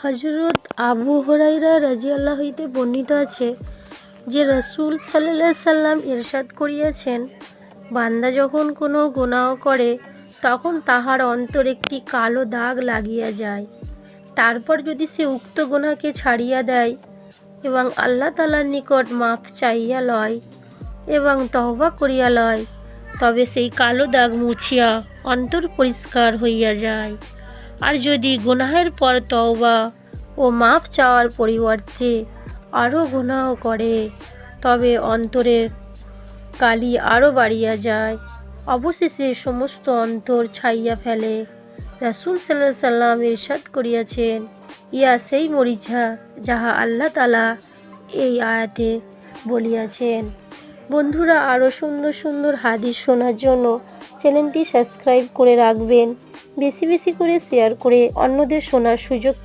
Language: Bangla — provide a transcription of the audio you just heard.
হযরত আবু হুরায়রা রাদিয়াল্লাহু হইতে বর্ণিত আছে যে রাসূল সাল্লাল্লাহু আলাইহি সাল্লাম ইরশাদ করিয়াছেন, বান্দা যখন কোনো গুনাহ করে তখন তাহার অন্তরে একটি কালো দাগ লাগিয়া যায়। তারপর যদি সে উক্ত গুনাহকে ছাড়িয়া দেয় এবং আল্লাহ তাআলার নিকট মাফ চাইয়া লয় এবং তওবা করিয়া লয়, তবে সেই কালো দাগ মুছিয়া অন্তর পরিষ্কার হইয়া যায়। আর যদি গুনাহের পর তওবা ও মাফ চাওয়ার পরিবর্তে আরও গুনাহ করে, তবে অন্তরের কালি আরও বাড়িয়া যায়, অবশেষে সমস্ত অন্তর ছাইয়া ফেলে। রাসূল সাল্লাল্লাহু আলাইহি সাল্লাম ইরশাদ করিয়াছেন, ইয়া সেই মরিচা যাহা আল্লাহ তাআলা এই আয়াতে বলিয়াছেন। বন্ধুরা, আরও সুন্দর সুন্দর হাদিস শোনার জন্য চ্যানেলটি সাবস্ক্রাইব করে রাখবেন, বেশি বেশি করে শেয়ার করে অন্যদের শোনার সুযোগ